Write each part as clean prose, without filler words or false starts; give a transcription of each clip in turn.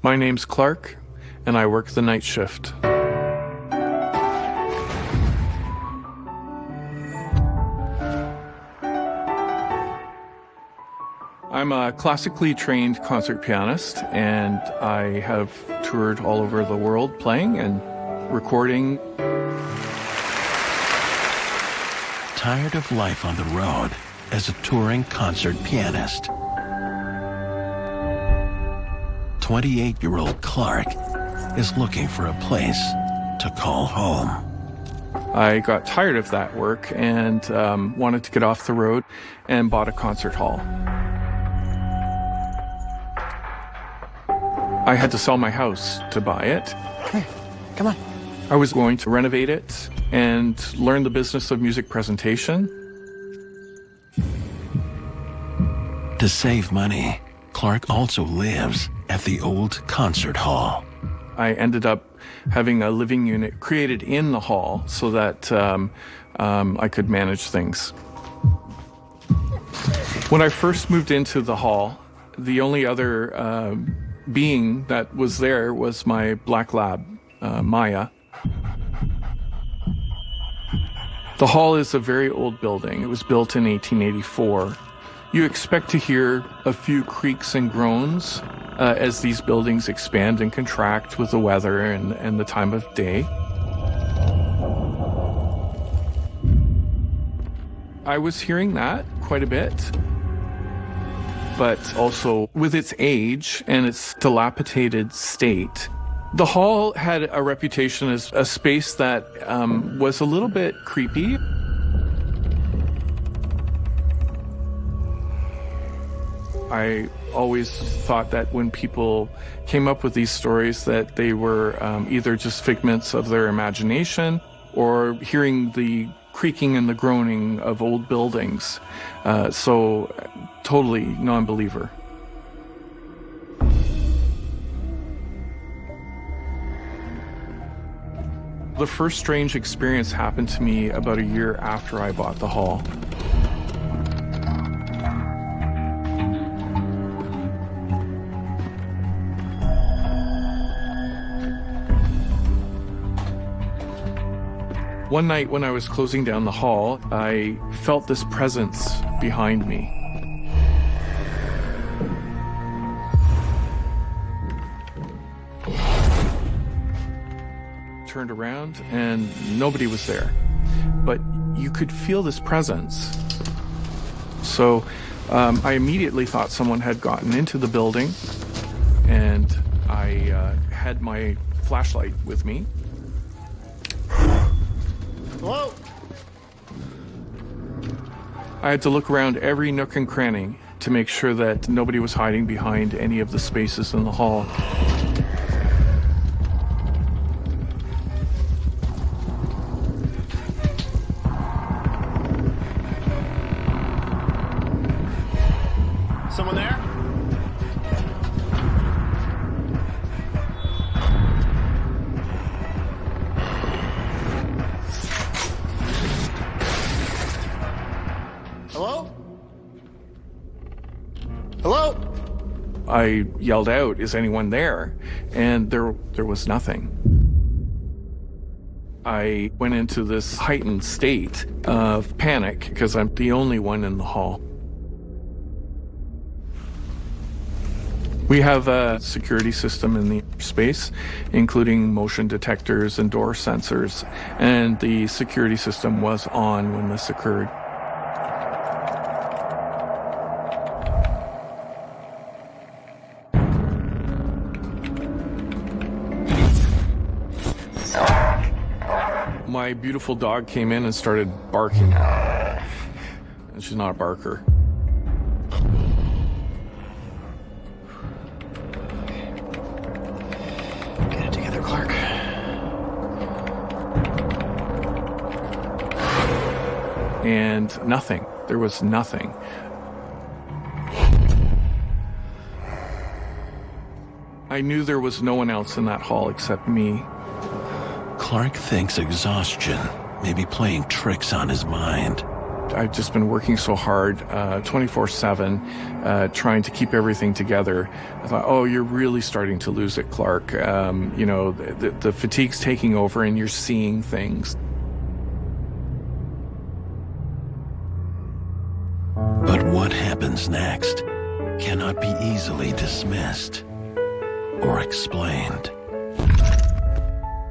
My name's Clark, and I work the night shift. I'm a classically trained concert pianist, and I have toured all over the world playing and recording. Tired of life on the road as a touring concert pianist, 28-year-old Clark is looking for a place to call home. I got tired of that work and wanted to get off the road and bought a concert hall. I had to sell my house to buy it. Hey, come on. I was going to renovate it and learn the business of music presentation. To save money, Clark also lives at the old concert hall. I ended up having a living unit created in the hall so that I could manage things. When I first moved into the hall, the only other being that was there was my black lab, Maya. The hall is a very old building. It was built in 1884. You expect to hear a few creaks and groans as these buildings expand and contract with the weather and the time of day. I was hearing that quite a bit, but also with its age and its dilapidated state, the hall had a reputation as a space that was a little bit creepy. I always thought that when people came up with these stories that they were either just figments of their imagination or hearing the creaking and the groaning of old buildings. So totally non-believer. The first strange experience happened to me about a year after I bought the hall. One night when I was closing down the hall, I felt this presence behind me. Turned around and nobody was there, but you could feel this presence. So I immediately thought someone had gotten into the building, and I had my flashlight with me. Hello? I had to look around every nook and cranny to make sure that nobody was hiding behind any of the spaces in the hall. Someone there? Hello? Hello? I yelled out, "Is anyone there?" And there was nothing. I went into this heightened state of panic because I'm the only one in the hall. We have a security system in the space, including motion detectors and door sensors, and the security system was on when this occurred. My beautiful dog came in and started barking. And she's not a barker. Get it together, Clark. And nothing. There was nothing. I knew there was no one else in that hall except me. Clark thinks exhaustion may be playing tricks on his mind. I've just been working so hard, 24/7, trying to keep everything together. I thought, oh, you're really starting to lose it, Clark. The fatigue's taking over and you're seeing things. But what happens next cannot be easily dismissed or explained.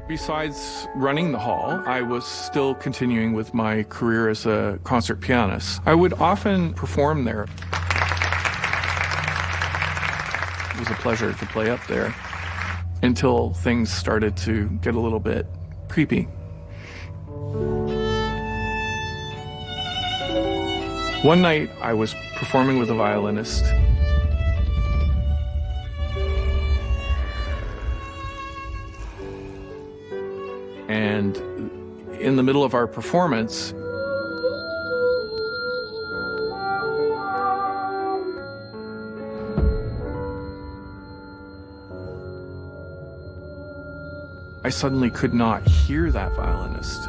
Besides running the hall, I was still continuing with my career as a concert pianist. I would often perform there. It was a pleasure to play up there until things started to get a little bit creepy. One night, I was performing with a violinist. And in the middle of our performance, I suddenly could not hear that violinist.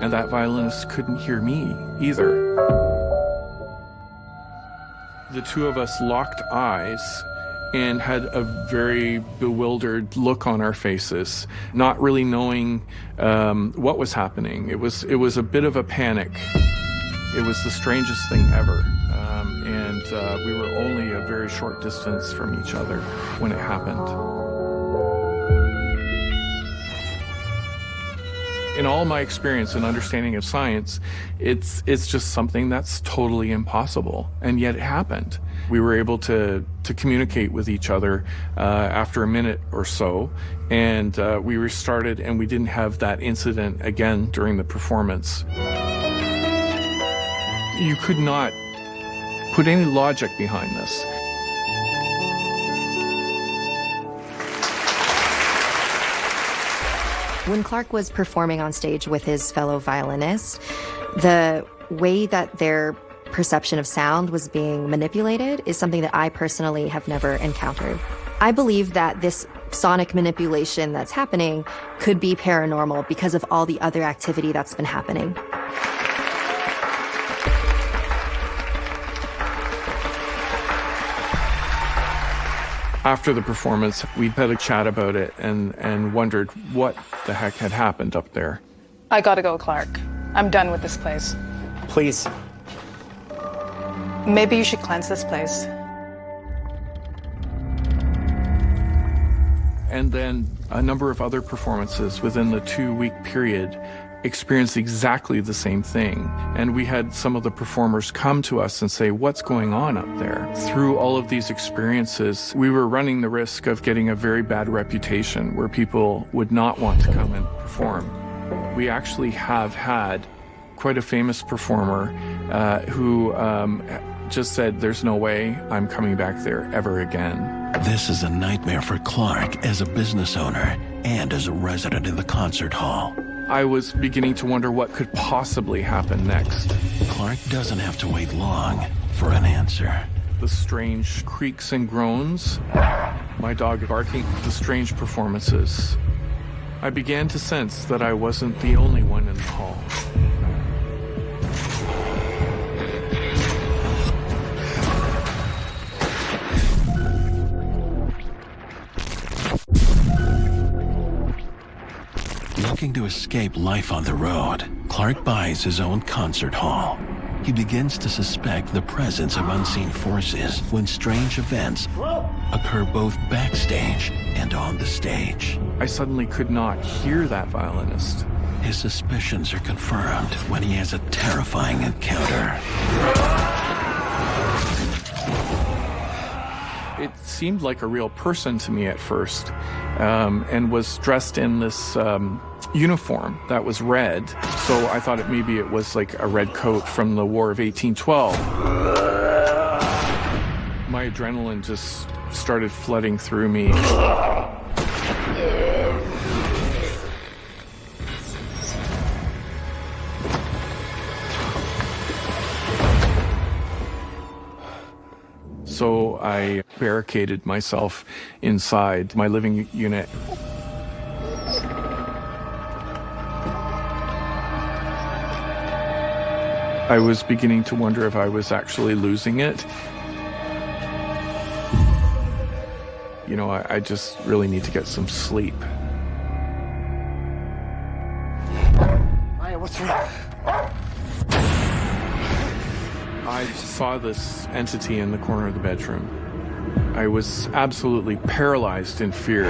And that violinist couldn't hear me either. The two of us locked eyes and had a very bewildered look on our faces, not really knowing what was happening. It was a bit of a panic. It was the strangest thing ever. And we were only a very short distance from each other when it happened. In all my experience and understanding of science, it's just something that's totally impossible, and yet it happened. We were able to communicate with each other after a minute or so, and we restarted, and we didn't have that incident again during the performance. You could not put any logic behind this. When Clark was performing on stage with his fellow violinists, the way that their perception of sound was being manipulated is something that I personally have never encountered. I believe that this sonic manipulation that's happening could be paranormal because of all the other activity that's been happening. After the performance, we had a chat about it and wondered what the heck had happened up there. I gotta go, Clark. I'm done with this place. Please. Maybe you should cleanse this place. And then a number of other performances within the 2-week period experienced exactly the same thing. And we had some of the performers come to us and say, what's going on up there? Through all of these experiences, we were running the risk of getting a very bad reputation where people would not want to come and perform. We actually have had quite a famous performer who just said, there's no way I'm coming back there ever again. This is a nightmare for Clark as a business owner and as a resident of the concert hall. I was beginning to wonder what could possibly happen next. Clark doesn't have to wait long for an answer. The strange creaks and groans, my dog barking, the strange performances. I began to sense that I wasn't the only one in the hall. Looking to escape life on the road, Clark buys his own concert hall. He begins to suspect the presence of unseen forces when strange events occur both backstage and on the stage. I suddenly could not hear that violinist. His suspicions are confirmed when he has a terrifying encounter. It seemed like a real person to me at first, and was dressed in this uniform that was red. So I thought maybe it was like a red coat from the War of 1812. My adrenaline just started flooding through me. So I barricaded myself inside my living unit. I was beginning to wonder if I was actually losing it. You know, I just really need to get some sleep. Maya, what's wrong? I saw this entity in the corner of the bedroom. I was absolutely paralyzed in fear.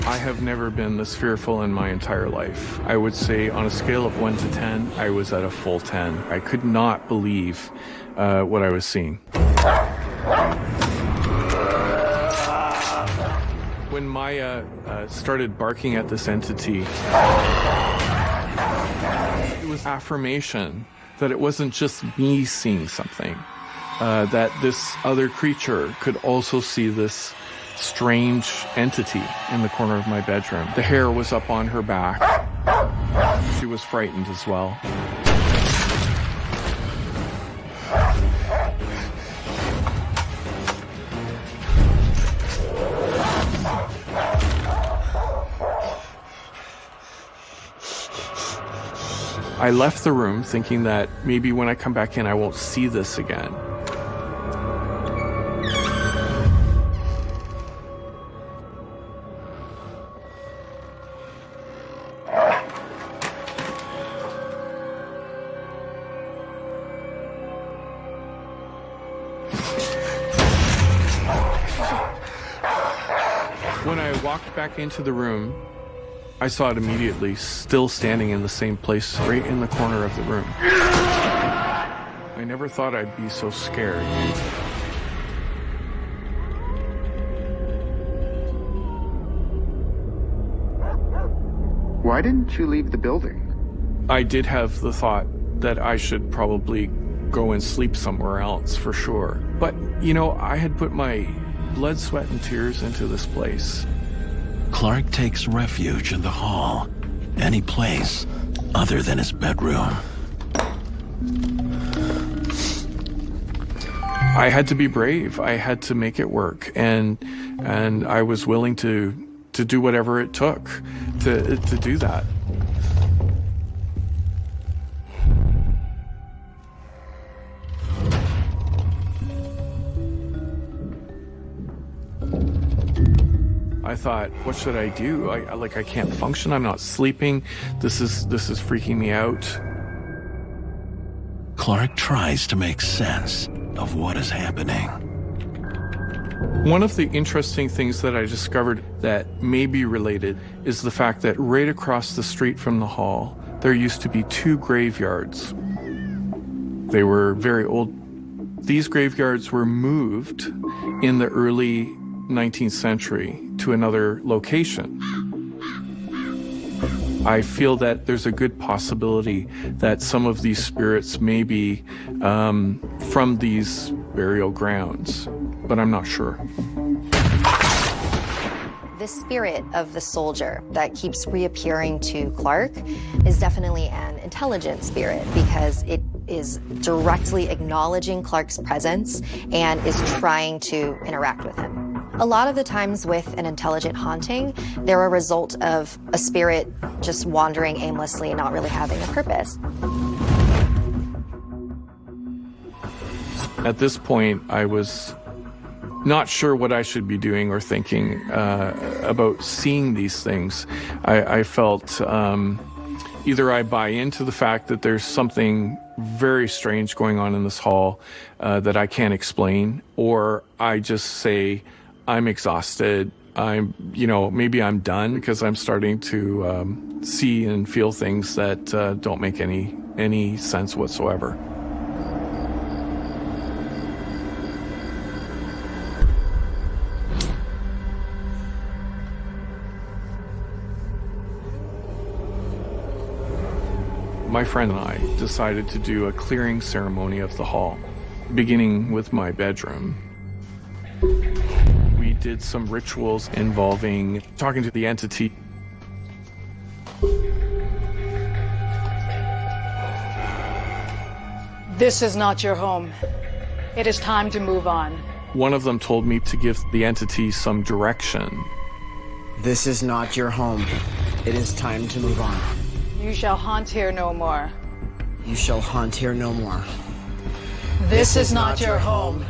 I have never been this fearful in my entire life. I would say on a scale of 1 to 10, I was at a full 10. I could not believe what I was seeing. When Maya started barking at this entity, it was affirmation that it wasn't just me seeing something, that this other creature could also see this strange entity in the corner of my bedroom. The hair was up on her back. She was frightened as well. I left the room thinking that maybe when I come back in, I won't see this again. When I walked back into the room, I saw it immediately, still standing in the same place, right in the corner of the room. I never thought I'd be so scared. Why didn't you leave the building? I did have the thought that I should probably go and sleep somewhere else for sure. But, you know, I had put my blood, sweat, and tears into this place. Clark takes refuge in the hall, any place other than his bedroom. I had to be brave. I had to make it work, and I was willing to do whatever it took to do that. I thought, what should I do? I can't function. I'm not sleeping. This is freaking me out. Clark tries to make sense of what is happening. One of the interesting things that I discovered that may be related is the fact that right across the street from the hall, there used to be 2 graveyards. They were very old. These graveyards were moved in the early 19th century to another location. I feel that there's a good possibility that some of these spirits may be from these burial grounds, but I'm not sure. The spirit of the soldier that keeps reappearing to Clark is definitely an intelligent spirit because it is directly acknowledging Clark's presence and is trying to interact with him. A lot of the times with an intelligent haunting, they're a result of a spirit just wandering aimlessly and not really having a purpose. At this point, I was not sure what I should be doing or thinking about seeing these things. I felt either I buy into the fact that there's something very strange going on in this hall that I can't explain, or I just say, I'm exhausted. Maybe I'm done because I'm starting to see and feel things that don't make any sense whatsoever. My friend and I decided to do a clearing ceremony of the hall, beginning with my bedroom. We did some rituals involving talking to the entity. This is not your home. It is time to move on. One of them told me to give the entity some direction. This is not your home. It is time to move on. You shall haunt here no more. You shall haunt here no more. This is not your home.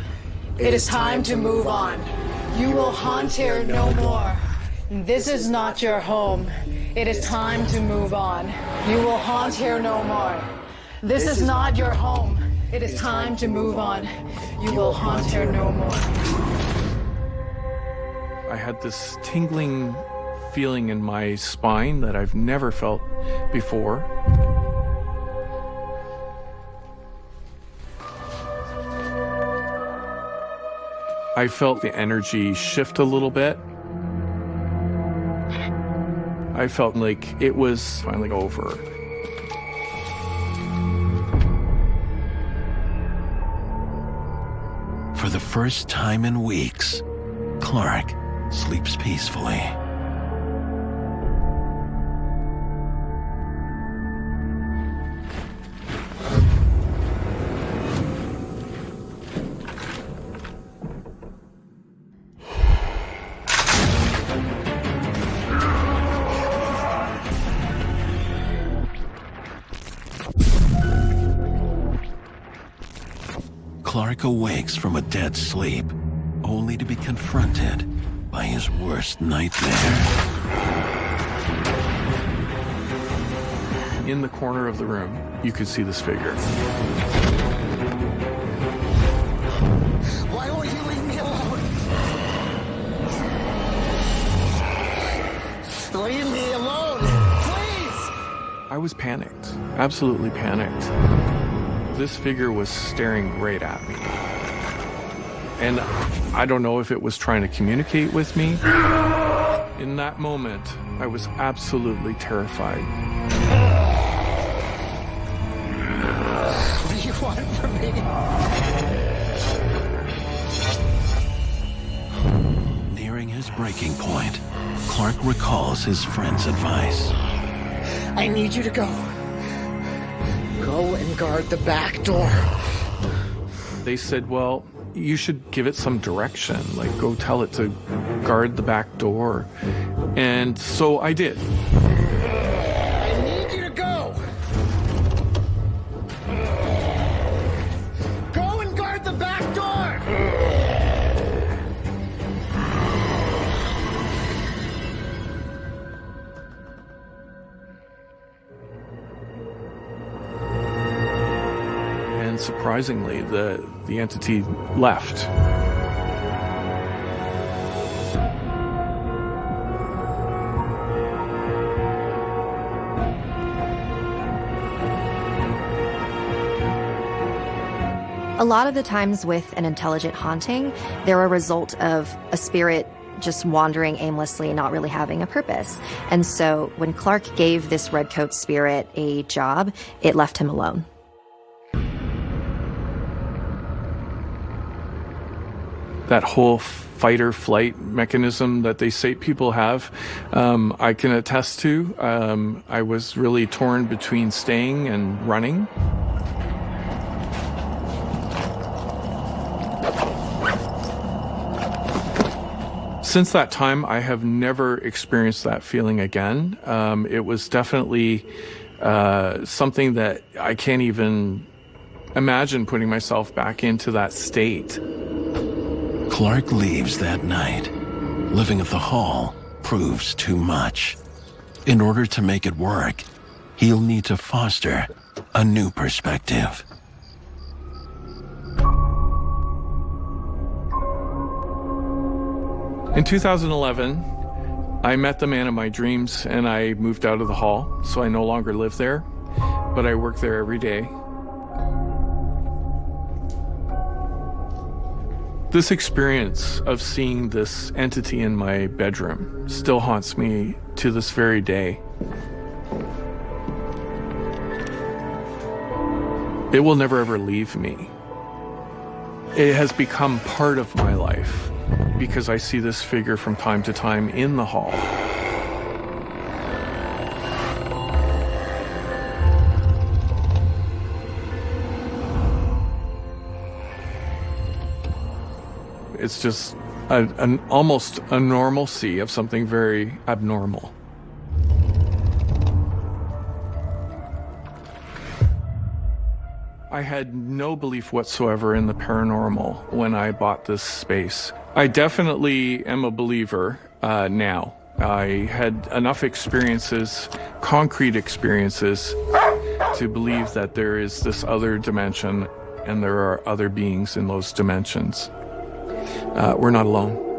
It is time to move on. You will haunt here no more. This is not your home. It is time to move on. You will haunt here no more. This is not your home. It is time to move on. You will haunt here no more. I had this tingling feeling in my spine that I've never felt before. I felt the energy shift a little bit. I felt like it was finally over. For the first time in weeks, Clark sleeps peacefully. Clark awakes from a dead sleep, only to be confronted by his worst nightmare. In the corner of the room, you could see this figure. Why won't you leave me alone? Leave me alone, please! I was panicked, absolutely panicked. This figure was staring right at me. And I don't know if it was trying to communicate with me. In that moment, I was absolutely terrified. What do you want from me? Nearing his breaking point, Clark recalls his friend's advice. I need you to go. Go and guard the back door. They said, well, you should give it some direction, like go tell it to guard the back door. And so I did. I need you to go. Go and guard the back door. And surprisingly, the entity left. A lot of the times with an intelligent haunting, they're a result of a spirit just wandering aimlessly, not really having a purpose. And so when Clark gave this redcoat spirit a job, it left him alone. That whole fight or flight mechanism that they say people have, I can attest to. I was really torn between staying and running. Since that time, I have never experienced that feeling again. It was definitely something that I can't even imagine putting myself back into that state. Clark leaves that night. Living at the hall proves too much. In order to make it work, he'll need to foster a new perspective. In 2011, I met the man of my dreams and I moved out of the hall, so I no longer live there, but I work there every day. This experience of seeing this entity in my bedroom still haunts me to this very day. It will never ever leave me. It has become part of my life because I see this figure from time to time in the hall. It's just an almost a normalcy of something very abnormal. I had no belief whatsoever in the paranormal when I bought this space. I definitely am a believer now. I had enough experiences, concrete experiences, to believe that there is this other dimension and there are other beings in those dimensions. We're not alone.